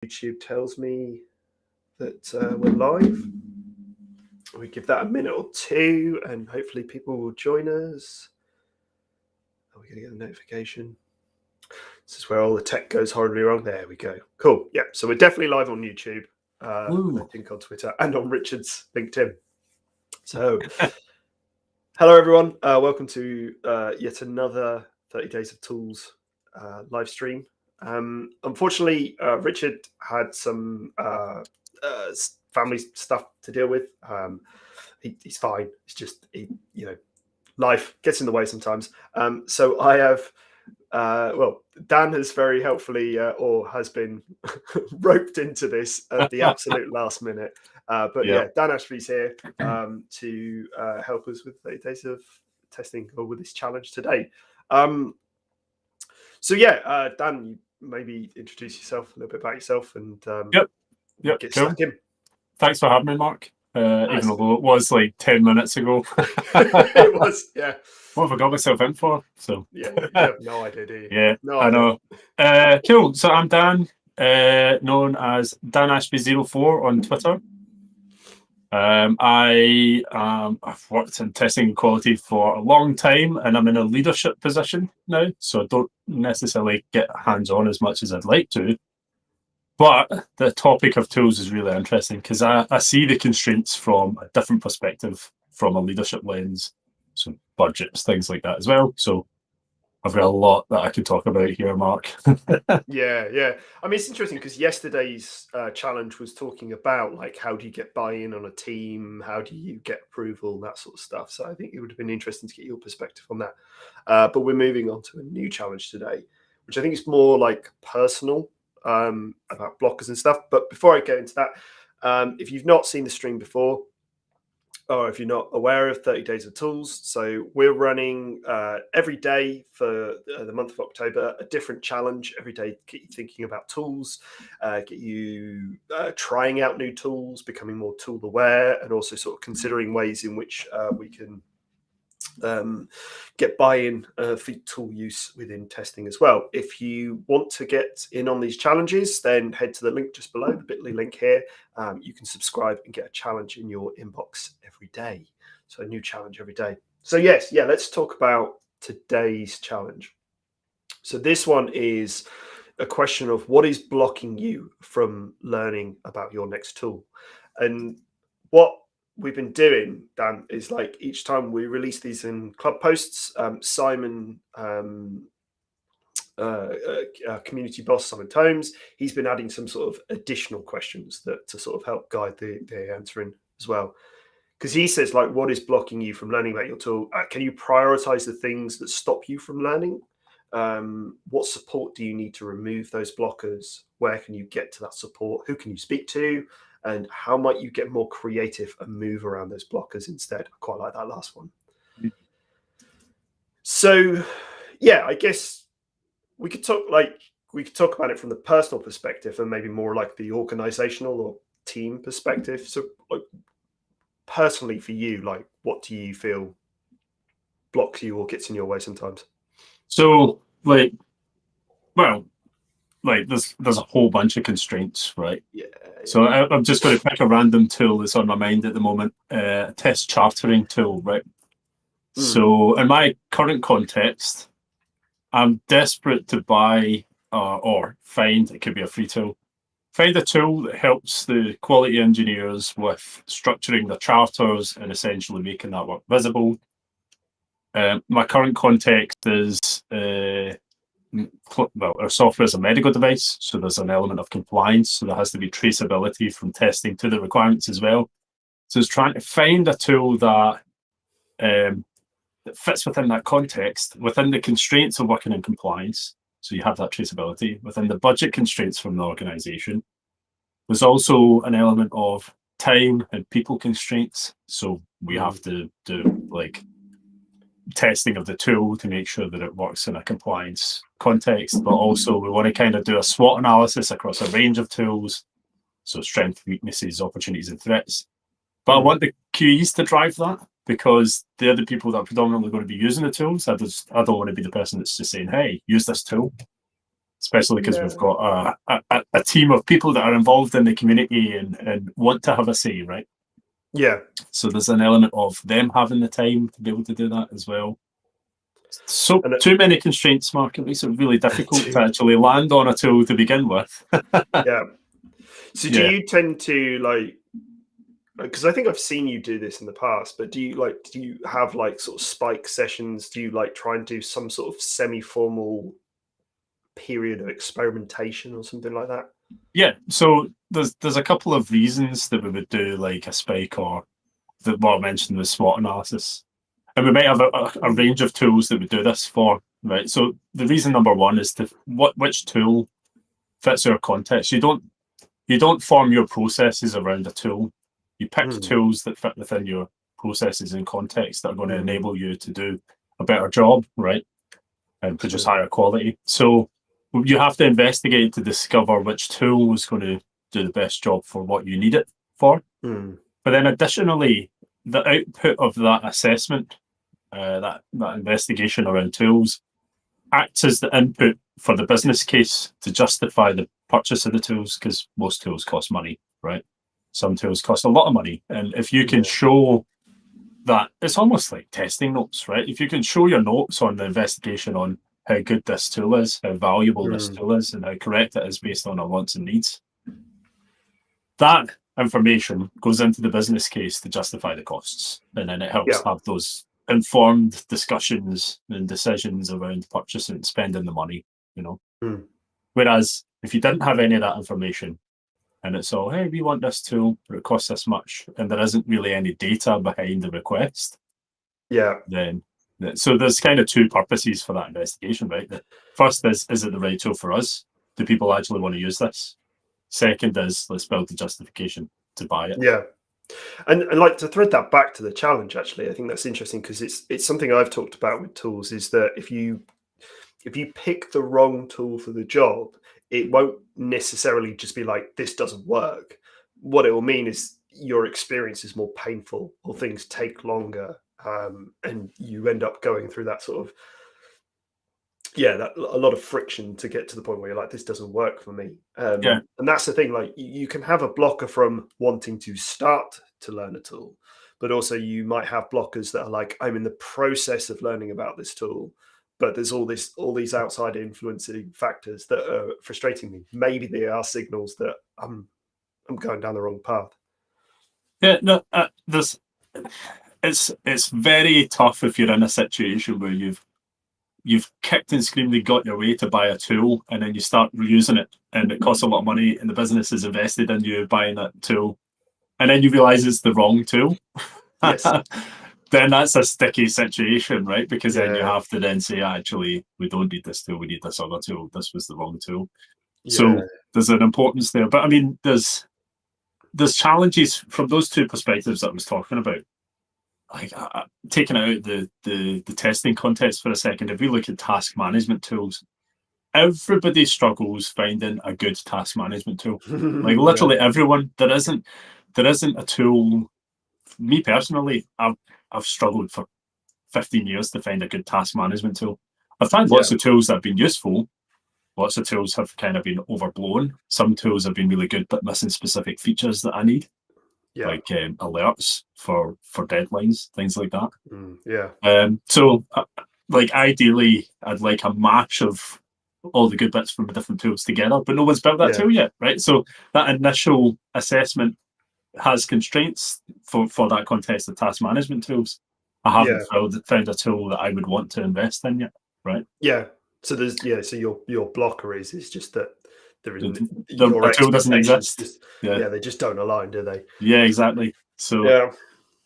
YouTube tells me that we're live. We give that a minute or two, and hopefully people will join us. Are we going to get a notification? This is where all the tech goes horribly wrong. There we go. Cool. Yeah. So we're definitely live on YouTube. I think on Twitter and on Richard's LinkedIn. So, hello everyone. Welcome to yet another 30 Days of Tools live stream. Unfortunately, Richard had some family stuff to deal with. He's fine. It's just life gets in the way sometimes. So I have. Dan has very helpfully or has been roped into this at the absolute last minute. But Dan Ashby's here to help us with 30 days of testing or with this challenge today. Dan, you maybe introduce yourself, a little bit about yourself, and get stuck in. Thanks for having me, Mark. Nice. Even though it was like 10 minutes ago. It was, yeah. What have I got myself in for? So yeah, you have no idea, do you? Yeah, no idea. I know. Cool. So I'm Dan, known as Dan Ashby 04 on Twitter. I've worked in testing and quality for a long time, and I'm in a leadership position now, so I don't necessarily get hands-on as much as I'd like to. But the topic of tools is really interesting because I see the constraints from a different perspective, from a leadership lens, so budgets, things like that as well. So I've got a lot that I could talk about here, Mark. Yeah. I mean, it's interesting because yesterday's challenge was talking about like how do you get buy-in on a team, how do you get approval, and that sort of stuff. So I think it would have been interesting to get your perspective on that. But we're moving on to a new challenge today, which I think is more like personal. About blockers and stuff. But before I go into that, if you've not seen the stream before, or if you're not aware of 30 Days of Tools, so we're running every day for the month of October, a different challenge every day, get you thinking about tools, get you trying out new tools, becoming more tool aware, and also sort of considering ways in which we can get buy-in for tool use within testing as well. If you want to get in on these challenges, then head to the link just below, the bit.ly link here. You can subscribe and get a challenge in your inbox every day. So a new challenge every day. So let's talk about today's challenge. So this one is a question of what is blocking you from learning about your next tool. And what we've been doing, Dan, is like each time we release these in club posts, Simon, community boss Simon Tomes, he's been adding some sort of additional questions to sort of help guide the answering as well. Because he says, like, what is blocking you from learning about your tool? Can you prioritize the things that stop you from learning? What support do you need to remove those blockers? Where can you get to that support? Who can you speak to? And how might you get more creative and move around those blockers instead? I quite like that last one. Mm-hmm. So, I guess we could talk about it from the personal perspective and maybe more like the organizational or team perspective. So, like, personally for you, like, what do you feel blocks you or gets in your way sometimes? So, there's a whole bunch of constraints, right? Yeah. So I'm just going to pick a random tool that's on my mind at the moment, test chartering tool, right? So in my current context, I'm desperate to buy or find, it could be a free tool, find a tool that helps the quality engineers with structuring the charters and essentially making that work visible. My current context is our software is a medical device, so there's an element of compliance, so there has to be traceability from testing to the requirements as well. So it's trying to find a tool that fits within that context, within the constraints of working in compliance, so you have that traceability, within the budget constraints from the organization. There's also an element of time and people constraints, so we have to do like testing of the tool to make sure that it works in a compliance context, but also we want to kind of do a SWOT analysis across a range of tools, so strengths, weaknesses, opportunities, and threats. But I want the QEs to drive that because they're the people that are predominantly going to be using the tools. I don't want to be the person that's just saying, hey, use this tool. especially because Yeah. we've got a team of people that are involved in the community and want to have a say, right? Yeah. So there's an element of them having the time to be able to do that as well. So And too many constraints, Mark. It makes it really difficult to actually land on a tool to begin with. yeah. So do Yeah. you tend to like, because I think I've seen you do this in the past, but do you have like sort of spike sessions? Do you like try and do some sort of semi-formal period of experimentation or something like that? Yeah. So there's a couple of reasons that we would do like a spike or what I mentioned was SWOT analysis. And we might have a range of tools that we do this for, right? So the reason number one is which tool fits your context. You don't form your processes around a tool. You pick Mm, tools that fit within your processes and context that are going to mm, enable you to do a better job, right? And produce absolutely. higher quality. So you have to investigate to discover which tool is going to do the best job for what you need it for. Mm, But then additionally, the output of that assessment, that investigation around tools, acts as the input for the business case to justify the purchase of the tools, because most tools cost money, right? Some tools cost a lot of money. And if you can yeah. show that, it's almost like testing notes, right? If you can show your notes on the investigation on how good this tool is, how valuable this Mm, tool is, and how correct it is based on our wants and needs, that information goes into the business case to justify the costs. And then it helps yeah. have those informed discussions and decisions around purchasing and spending the money, you know. Mm, Whereas if you didn't have any of that information and it's all, hey, we want this tool, but it costs this much, and there isn't really any data behind the request, yeah. then so there's kind of two purposes for that investigation, right? The first is it the right tool for us? Do people actually want to use this? Second is let's build the justification to buy it. Yeah. And like to thread that back to the challenge, actually, I think that's interesting because it's something I've talked about with tools is that if you pick the wrong tool for the job, it won't necessarily just be like this doesn't work. What it will mean is your experience is more painful or things take longer, and you end up going through that sort of that a lot of friction to get to the point where you're like this doesn't work for me. Yeah, And that's the thing, like you can have a blocker from wanting to start to learn a tool, but also you might have blockers that are like I'm in the process of learning about this tool, but there's all these outside influencing factors that are frustrating me. Maybe they are signals that I'm going down the wrong path. yeah. No, there's it's very tough if you're in a situation where you've kicked and screamed and got your way to buy a tool, and then you start using it, and it costs a lot of money, and the business is invested in you buying that tool, and then you realize it's the wrong tool. Yes. Then that's a sticky situation, right? Because then you Yeah. have to then say, actually, we don't need this tool, we need this other tool. This was the wrong tool. Yeah. So there's an importance there. But I mean, there's challenges from those two perspectives that I was talking about. Like taking out the testing context for a second, if we look at task management tools, everybody struggles finding a good task management tool. Like Yeah. literally everyone. There isn't a tool. Me personally, I've struggled for 15 years to find a good task management tool. I've tried Yeah. lots of tools that have been useful. Lots of tools have kind of been overblown. Some tools have been really good, but missing specific features that I need, Yeah. like alerts for deadlines, things like that. Yeah. So, like ideally, I'd like a match of all the good bits from the different tools together, but no one's built that Yeah. tool yet, right? So that initial assessment has constraints for that context of task management tools. I haven't Yeah. found a tool that I would want to invest in yet, right? Yeah. So so your blocker is just that there isn't your A tool doesn't expectations exist. just Yeah, they just don't align, do they? yeah, exactly. So, Yeah.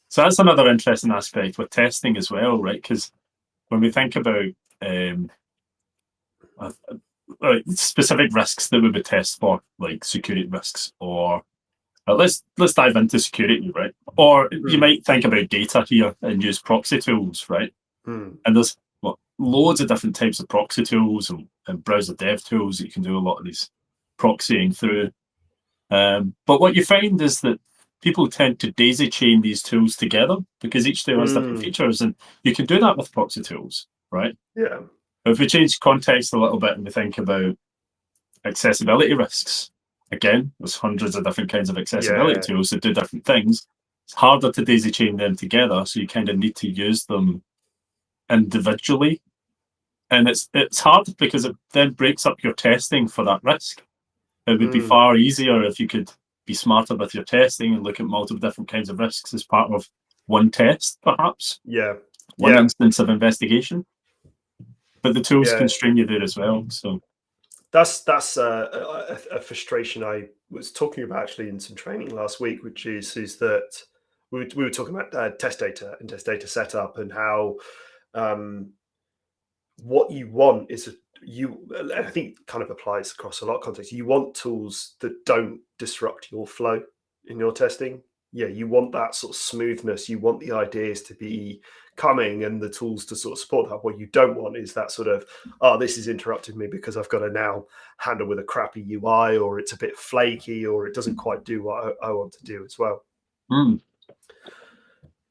so that's another interesting aspect with testing as well, right? Because when we think about um, uh, specific risks that we would test for, like security risks, or let's dive into security, right? Or you Mm, might think about data here and use proxy tools, right? mm, And there's loads of different types of proxy tools and browser dev tools that you can do a lot of these proxying through. But what you find is that people tend to daisy chain these tools together because each tool has different mm. features, and you can do that with proxy tools, right? Yeah. But if we change context a little bit and we think about accessibility risks. Again, there's hundreds of different kinds of accessibility tools that do different things. It's harder to daisy chain them together, so you kind of need to use them individually. And it's hard because it then breaks up your testing for that risk. It would be far easier if you could be smarter with your testing and look at multiple different kinds of risks as part of one test, perhaps. One instance of investigation. But the tools constrain you there as well. So that's a frustration I was talking about actually in some training last week, which is that we were talking about test data and test data setup and how what you want is I think it kind of applies across a lot of contexts. You want tools that don't disrupt your flow in your testing. Yeah, you want that sort of smoothness. You want the ideas to be coming and the tools to sort of support that. What you don't want is that sort of, oh, this is interrupting me because I've got to now handle with a crappy UI, or it's a bit flaky, or it doesn't quite do what I want to do as well.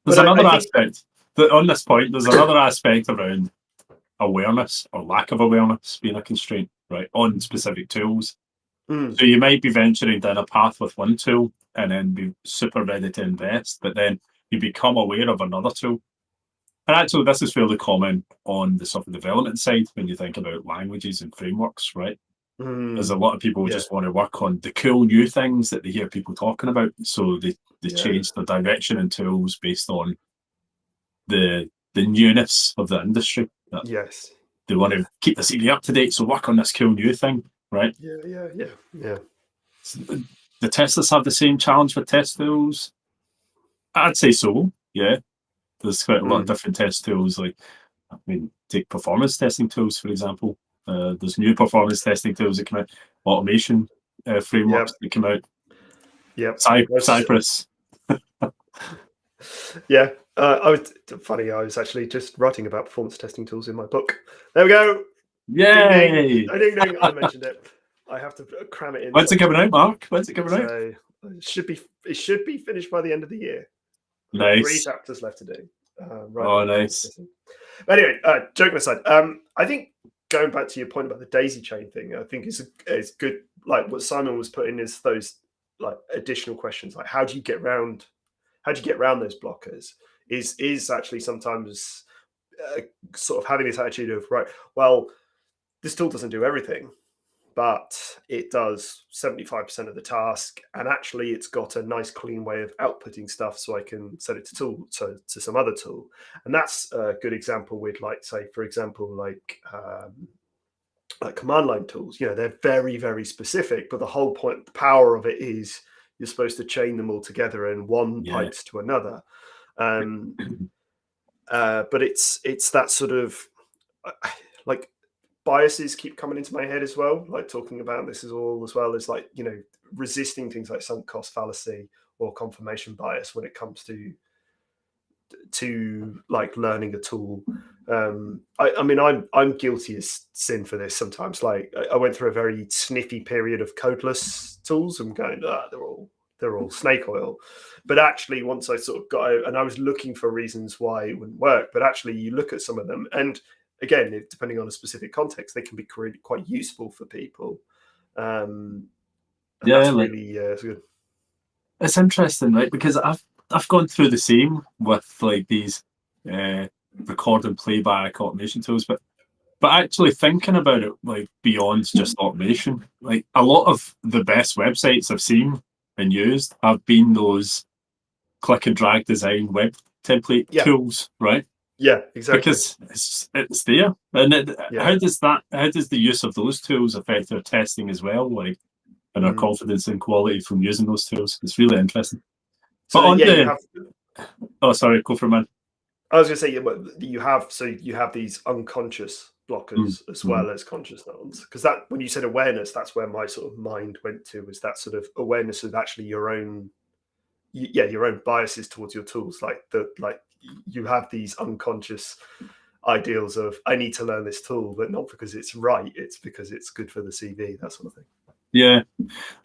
There's another aspect that on this point, there's another aspect around awareness or lack of awareness being a constraint, right, on specific tools. So you might be venturing down a path with one tool and then be super ready to invest, but then you become aware of another tool. And actually, this is fairly common on the software development side when you think about languages and frameworks, right? There's a lot of people who just want to work on the cool new things that they hear people talking about. So they change the direction in tools based on the newness of the industry. They want to keep the CV up to date, so work on this cool new thing, right? So the testers have the same challenge with test tools. I'd say so. Yeah, there's quite a lot of different test tools. Like, I mean, take performance testing tools for example. There's new performance testing tools that come out, automation frameworks that come out. Cypress. I was actually just writing about performance testing tools in my book. There we go. Yay! Ding, ding. I mentioned it. I have to cram it in. When's it coming out, Mark? When's it coming out? It should be finished by the end of the year. Nice. 3 chapters left to do. Nice. But anyway, joking aside, I think going back to your point about the daisy chain thing, I think it's good. Like what Simon was putting is those like additional questions, like how do you get around those blockers? Is actually sometimes sort of having this attitude of, right, well, this tool doesn't do everything, but it does 75% of the task, and actually it's got a nice clean way of outputting stuff, so I can set it to some other tool. And that's a good example with, like, say, for example, like command line tools. They're very, very specific, but the whole point, the power of it is you're supposed to chain them all together and one pipes to another. But it's that sort of like biases keep coming into my head as well, like talking about this as well as like, resisting things like sunk cost fallacy or confirmation bias when it comes to like learning a tool. I mean, I'm guilty as sin for this sometimes. Like I went through a very sniffy period of codeless tools and going, they're all snake oil. But actually, once I sort of got out, and I was looking for reasons why it wouldn't work, but actually you look at some of them, and again, depending on a specific context, they can be quite useful for people. That's really it's good. It's interesting, right? Because I've gone through the same with like these record and playback automation tools, but actually thinking about it like beyond just automation, like a lot of the best websites I've seen and used have been those click and drag design web template tools, right? Yeah, exactly. Because it's there, and how does the use of those tools affect our testing as well, like, and our confidence and quality from using those tools? It's really interesting. So Sorry, go for it, man. I was going to say, you have these unconscious blockers as well as conscious ones, because that, when you said awareness, that's where my sort of mind went to, was that sort of awareness of actually your own biases towards your tools, like you have these unconscious ideals of, I need to learn this tool, but not because it's right, it's because it's good for the CV, that sort of thing. Yeah,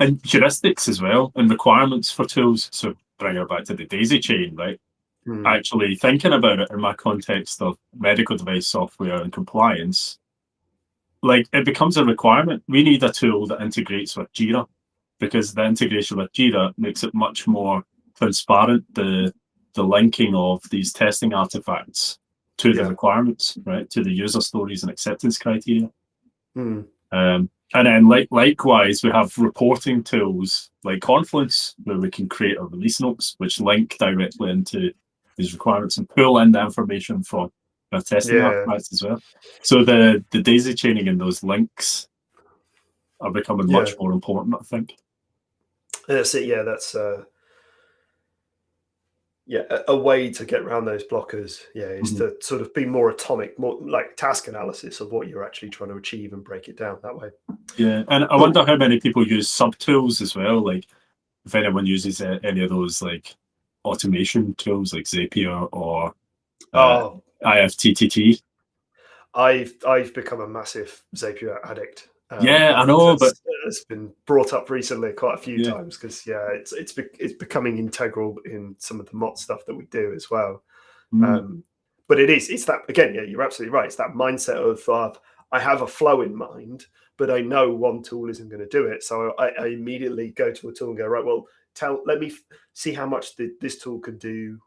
and heuristics as well, and requirements for tools. So bring it back to the daisy chain, right? Actually thinking about it in my context of medical device software and compliance, like it becomes a requirement. We need a tool that integrates with Jira, because the integration with Jira makes it much more transparent, the linking of these testing artifacts to the requirements, right, to the user stories and acceptance criteria. And then likewise, we have reporting tools like Confluence, where we can create our release notes, which link directly into these requirements and pull in the information from our testing artifacts as well. So the daisy chaining and those links are becoming much more important, I think. That's it. Yeah, that's a way to get around those blockers. Yeah, is to sort of be more atomic, more like task analysis of what you're actually trying to achieve and break it down that way. Yeah, and I wonder how many people use subtools as well. Like if anyone uses any of those like automation tools like Zapier or IFTTT. I've become a massive Zapier addict. Yeah, I know, but it's been brought up recently quite a few times because it's becoming integral in some of the Mott stuff that we do as well. But it's that, again, yeah, you're absolutely right. It's that mindset of I have a flow in mind, but I know one tool isn't going to do it, so I immediately go to a tool and go, right, well, let me see how much this tool can do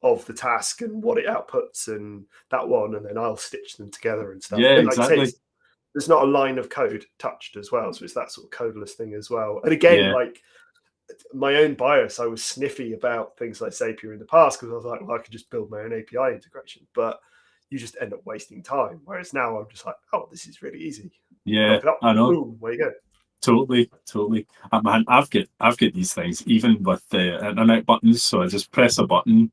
of the task and what it outputs and that one, and then I'll stitch them together and stuff. Yeah, but like exactly. I say, there's not a line of code touched as well, so it's that sort of codeless thing as well. And again, like my own bias, I was sniffy about things like Zapier in the past because I was like, well, I could just build my own API integration, but you just end up wasting time. Whereas now I'm just like, oh, this is really easy. Yeah, I know. Boom, there you go. Totally. Man, I've got these things even with the internet buttons. So I just press a button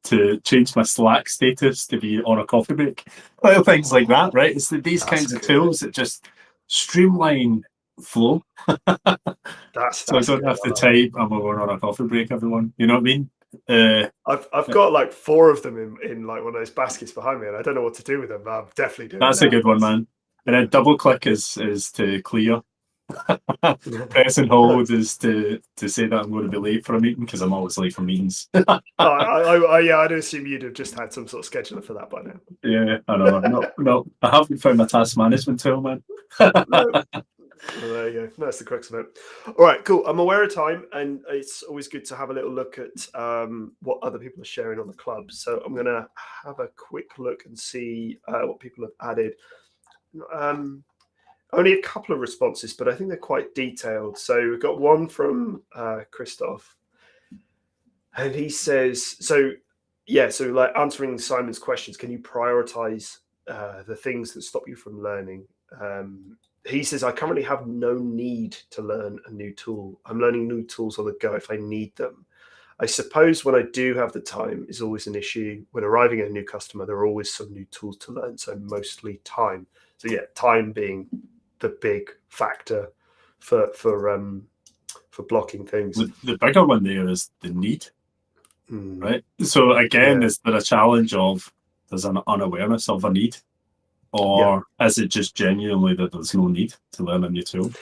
to change my Slack status to be on a coffee break. Little things like that, right? It's these kinds of tools that just streamline flow. So I don't have to type, I'm going on a coffee break, everyone. You know what I mean? I've got like 4 of them in like one of those baskets behind me, and I don't know what to do with them, but I'm definitely doing that's a good one, man. And then double click is to clear. Press and hold is to say that I'm going to be late for a meeting, because I'm always late for meetings. I'd assume you'd have just had some sort of scheduler for that by now. Yeah, I know. No, I haven't found my task management tool, man. No. Well, there you go. That's the crux of it. All right, cool. I'm aware of time, and it's always good to have a little look at what other people are sharing on the club. So I'm going to have a quick look and see what people have added. Only a couple of responses, but I think they're quite detailed. So we've got one from Christoph, and he says, so like answering Simon's questions, can you prioritize the things that stop you from learning? He says, I currently have no need to learn a new tool. I'm learning new tools on the go if I need them. I suppose when I do have the time is always an issue. When arriving at a new customer, there are always some new tools to learn, so mostly time. So yeah, time being the big factor for blocking things. The bigger one there is the need, right? So again, is there a challenge of there's an unawareness of a need? Or is it just genuinely that there's no need to learn a new tool?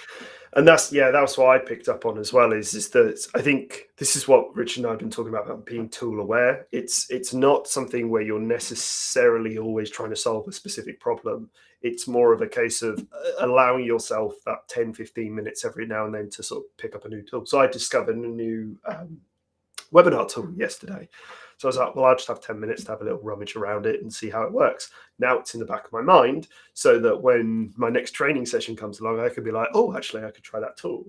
And that's what I picked up on as well, is that I think this is what Richard and I have been talking about being tool aware. It's not something where you're necessarily always trying to solve a specific problem. It's more of a case of allowing yourself that 10, 15 minutes every now and then to sort of pick up a new tool. So I discovered a new webinar tool yesterday. So I was like, well, I'll just have 10 minutes to have a little rummage around it and see how it works. Now it's in the back of my mind so that when my next training session comes along, I could be like, oh, actually, I could try that tool.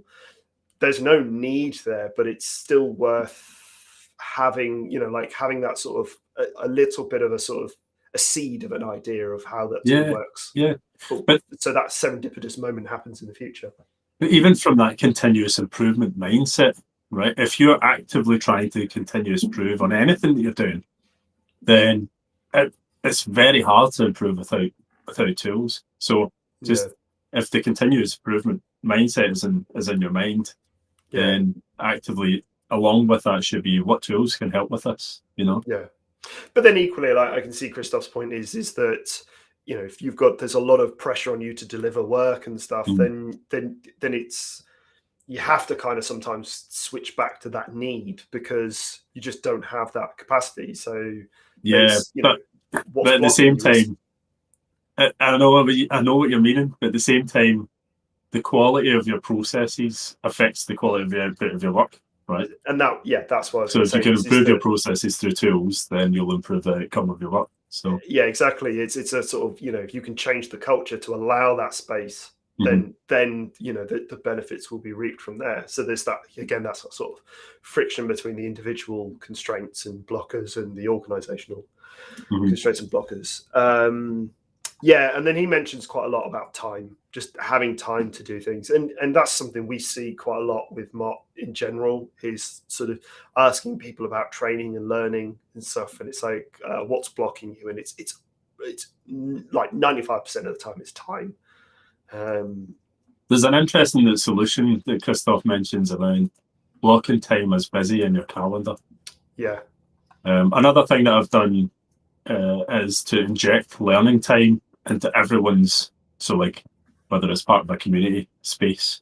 There's no need there, but it's still worth having, like having that sort of a little bit of a sort of a seed of an idea of how that tool works. Yeah. But so that serendipitous moment happens in the future. But even from that continuous improvement mindset, right? If you're actively trying to continuous improve on anything that you're doing, then it's very hard to improve without tools. So just if the continuous improvement mindset is in your mind, then actively along with that should be what tools can help with this, Yeah. But then equally, like I can see Christoph's point is that, if there's a lot of pressure on you to deliver work and stuff, then it's, you have to kind of sometimes switch back to that need because you just don't have that capacity. So but at the same time, I know what you're meaning, but at the same time, the quality of your processes affects the quality of the output of your work, right? And that's what I was So going to if you say. can This is improve your processes through tools, then you'll improve the outcome of your work. So yeah, exactly. It's a sort of, if you can change the culture to allow that space, mhm. then the benefits will be reaped from there. So there's that, again, that's sort of friction between the individual constraints and blockers and the organizational constraints and blockers. Yeah, and then he mentions quite a lot about time, just having time to do things, and that's something we see quite a lot with Mark in general. Is sort of asking people about training and learning and stuff, and it's like, what's blocking you? And it's like 95% of the time it's time. There's an interesting solution that Christoph mentions around blocking time as busy in your calendar. Yeah. Another thing that I've done is to inject learning time into everyone's. So, like, whether it's part of a community space,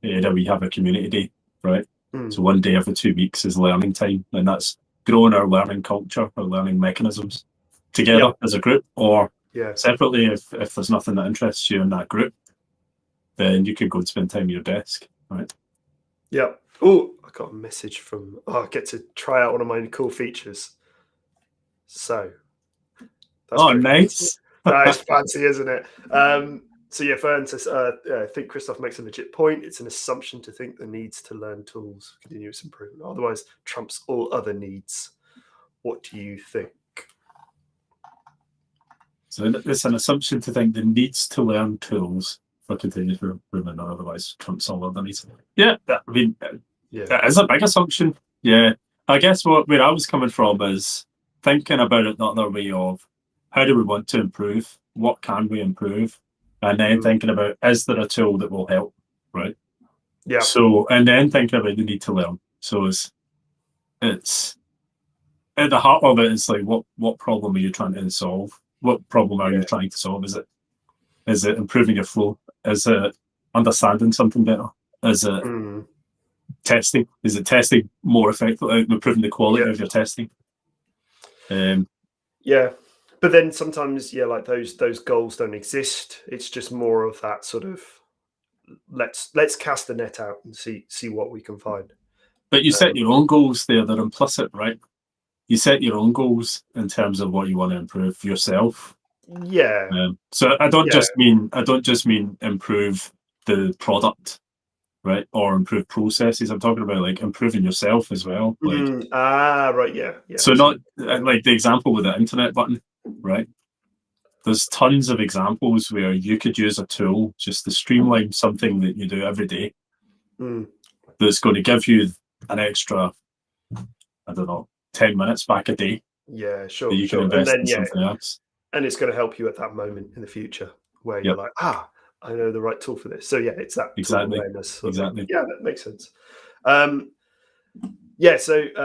we have a community day, right? So 1 day every 2 weeks is learning time, and that's growing our learning culture, our learning mechanisms together as a group, or separately if there's nothing that interests you in that group, then you could go and spend time at your desk, right? Yeah. Oh, I got a message from. I get to try out one of my cool features. So. That's Nice. That is fancy, isn't it? So yeah, Fern says, I think Christoph makes a legit point. It's an assumption to think the needs to learn tools for continuous improvement. Otherwise, trumps all other needs. What do you think? So it's an assumption to think the needs to learn tools for continuous improvement, or otherwise trumps all other needs. Yeah, that is a big assumption. Yeah, I guess where I was coming from is thinking about it the other way of how do we want to improve? What can we improve? And then thinking about, is there a tool that will help, right? Yeah. So, and then thinking about the need to learn. So it's at the heart of it is like, what problem are you trying to solve? What problem are you trying to solve? Is it improving your flow? Is it understanding something better? Is it testing? Is it testing more effectively, improving the quality of your testing? Yeah, but then sometimes, like those goals don't exist. It's just more of that sort of let's cast the net out and see what we can find. But you set your own goals there; they're implicit, right? You set your own goals in terms of what you want to improve yourself. Yeah. So I don't just mean improve the product, right, or improve processes. I'm talking about like improving yourself as well. Like right, yeah. So not like the example with the internet button, right? There's tons of examples where you could use a tool just to streamline something that you do every day. That's going to give you an extra, I don't know, 10 minutes back a day. Yeah, sure. That you can invest in something else. And it's going to help you at that moment in the future where you're like, I know the right tool for this. So yeah, it's that tool awareness. Exactly. Yeah, that makes sense. So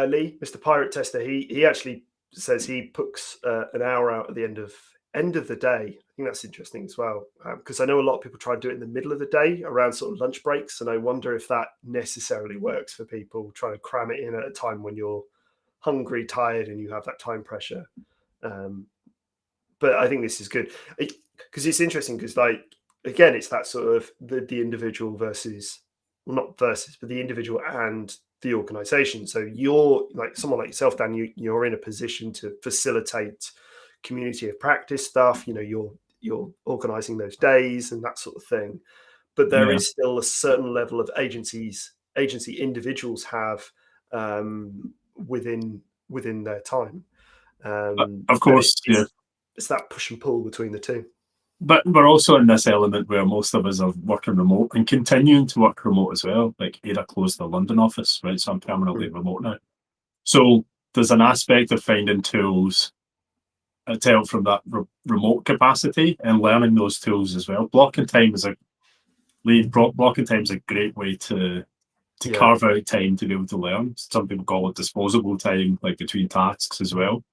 Lee, Mr. Pirate Tester, he actually says he puts an hour out at the end of the day. I think that's interesting as well, because I know a lot of people try and do it in the middle of the day around sort of lunch breaks, and I wonder if that necessarily works for people trying to cram it in at a time when you're hungry, tired, and you have that time pressure. But I think this is good because it's interesting because, like, again, it's that sort of the individual versus, well, not versus, but the individual and the organization. So you're like someone like yourself, Dan, you're in a position to facilitate community of practice stuff. You're organizing those days and that sort of thing. But there is still a certain level of agency individuals have within their time. Of course, it's that push and pull between the two. But we're also in this element where most of us are working remote and continuing to work remote as well. Like Ada closed the London office, right? So I'm permanently remote now. So there's an aspect of finding tools to help from that remote capacity and learning those tools as well. Blocking time is a great way to carve out time to be able to learn. Some people call it disposable time, like between tasks as well.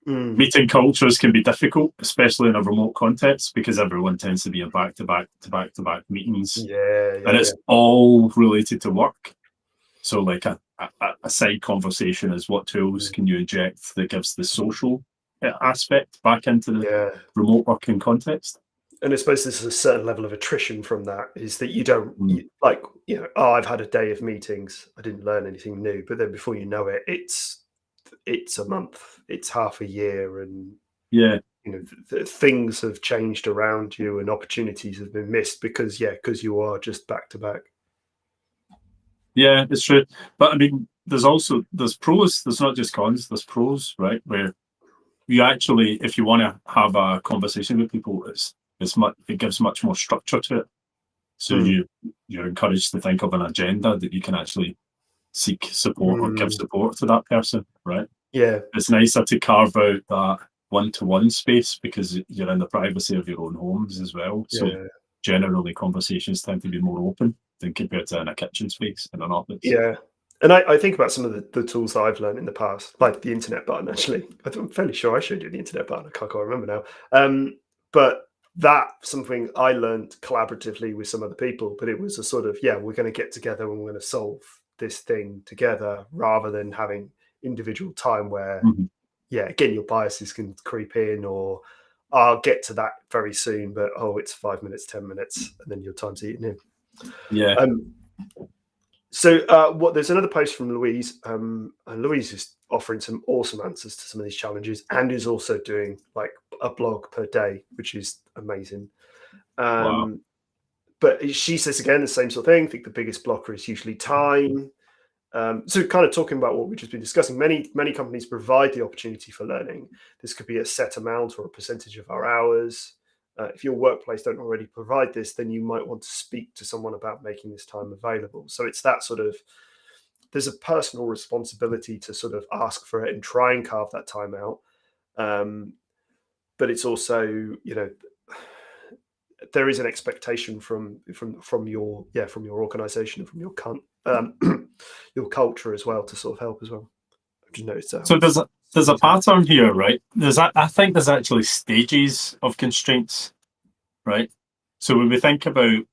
Meeting cultures can be difficult, especially in a remote context, because everyone tends to be in back-to-back meetings. And it's all related to work. So like a side conversation is what tools can you inject that gives the social aspect back into the remote working context. And I suppose there's a certain level of attrition from that, is that you don't I've had a day of meetings, I didn't learn anything new, but then before you know it, it's a month, it's half a year, and things have changed around you and opportunities have been missed because you are just back to back. Yeah, it's true. But I mean, there's pros, there's not just cons, there's pros, right? Where you actually, if you want to have a conversation with people, it gives much more structure to it. So you're encouraged to think of an agenda that you can actually seek support or give support to that person, right? Yeah. It's nicer to carve out that one-to-one space because you're in the privacy of your own homes as well. So generally conversations tend to be more open than compared to in a kitchen space in an office. Yeah. And I think about some of the tools that I've learned in the past, like the internet button, actually. I'm fairly sure I showed you the internet button. I can't remember now. But that's something I learned collaboratively with some other people. But it was a sort of, we're going to get together and we're going to solve this thing together, rather than having individual time where, again, your biases can creep in, or I'll get to that very soon, but it's 5 minutes, 10 minutes, and then your time's eaten in. Yeah. So there's another post from Louise, and Louise is offering some awesome answers to some of these challenges, and is also doing like a blog per day, which is amazing. Wow. But she says again the same sort of thing. I think the biggest blocker is usually time. So kind of talking about what we've just been discussing, many companies provide the opportunity for learning. This could be a set amount or a percentage of our hours. If your workplace don't already provide this, then you might want to speak to someone about making this time available. So it's that sort of, there's a personal responsibility to sort of ask for it and try and carve that time out. But it's also, there is an expectation from your organization and from your culture as well to sort of help as well. I've just noticed that. So there's a pattern here, right? I think there's actually stages of constraints, right? So when we think about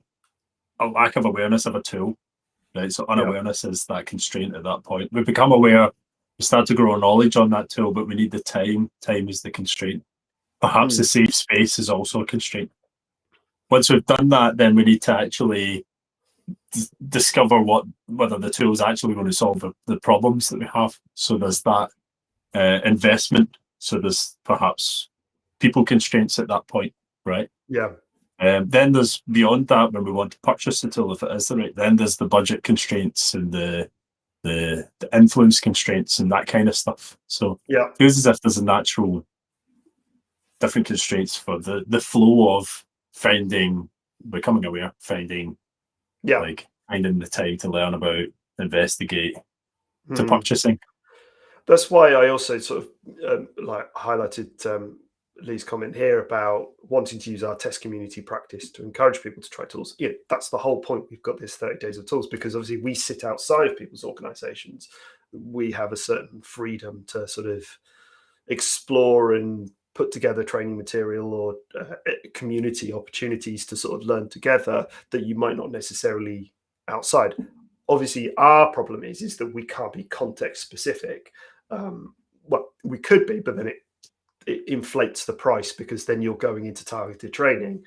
a lack of awareness of a tool, right? So unawareness is that constraint at that point. We become aware, we start to grow our knowledge on that tool, but we need the time. Time is the constraint. Perhaps the safe space is also a constraint. Once we've done that, then we need to actually discover whether the tool is actually going to solve the problems that we have. So there's that investment. So there's perhaps people constraints at that point, right? Yeah. Then there's beyond that, when we want to purchase the tool, if it is the right, then there's the budget constraints and the influence constraints and that kind of stuff. So it feels as if there's a natural different constraints for the flow of becoming aware, finding the time to learn about, investigate, to purchasing. That's why I also sort of highlighted Lee's comment here about wanting to use our test community practice to encourage people to try tools. That's the whole point. We've got this 30 days of tools because obviously we sit outside of people's organizations. We have a certain freedom to sort of explore and put together training material or community opportunities to sort of learn together that you might not necessarily outside. Obviously, our problem is that we can't be context specific. Well, we could be, but then it inflates the price because then you're going into targeted training.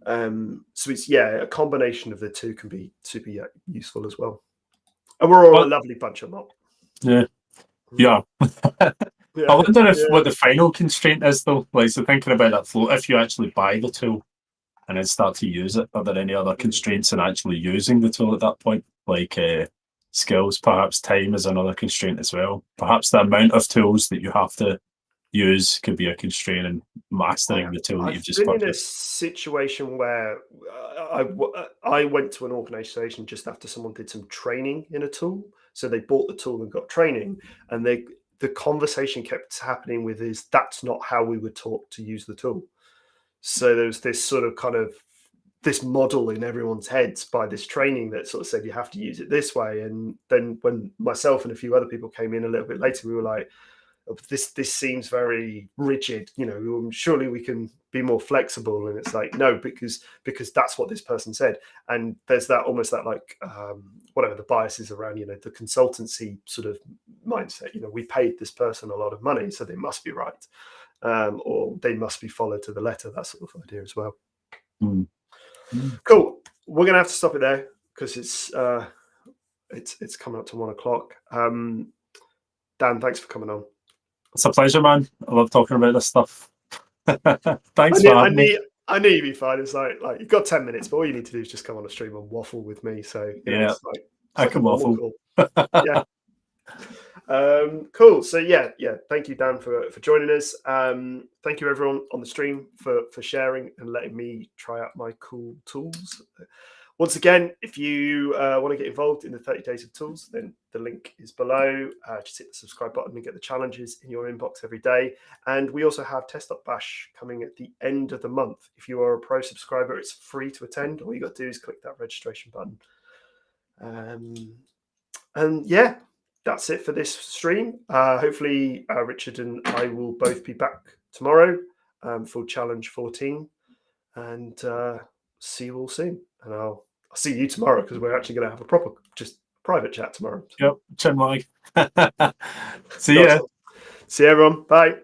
So it's a combination of the two can be super useful as well. And we're all a lovely bunch of not. Yeah. I wonder what the final constraint is though. Like, so thinking about that flow, if you actually buy the tool and then start to use it, are there any other constraints in actually using the tool at that point? Like skills, perhaps time is another constraint as well. Perhaps the amount of tools that you have to use could be a constraint in mastering the tool that you've just purchased. I've been in a situation where I went to an organization just after someone did some training in a tool. So they bought the tool and got training, and the conversation kept happening with that's not how we were taught to use the tool. So there was this sort of kind of this model in everyone's heads by this training that sort of said you have to use it this way. And then when myself and a few other people came in a little bit later, we were like, this seems very rigid, surely we can be more flexible. And it's like, no, because that's what this person said. And there's that almost that like whatever the bias is around, the consultancy sort of mindset, we paid this person a lot of money, so they must be right. or they must be followed to the letter. That sort of idea as well. Mm. Cool. We're gonna have to stop it there because it's coming up to 1 o'clock. Dan, thanks for coming on. It's a pleasure, man. I love talking about this stuff. Thanks I for having me. knew you'd be fine. It's like you've got 10 minutes, but all you need to do is just come on a stream and waffle with me. So Yeah, I can waffle. Call. Yeah. Cool. So yeah. Thank you, Dan, for joining us. Thank you everyone on the stream for sharing and letting me try out my cool tools. Once again, if you want to get involved in the 30 Days of Tools, then the link is below. Just hit the subscribe button and get the challenges in your inbox every day. And we also have Test.bash coming at the end of the month. If you are a pro subscriber, it's free to attend. All you got to do is click that registration button. And yeah, that's it for this stream. Hopefully, Richard and I will both be back tomorrow for Challenge 14. And see you all soon. And I'll see you tomorrow because we're actually going to have a proper, just private chat tomorrow. Yep, chin wag. See ya. See you, everyone. Bye.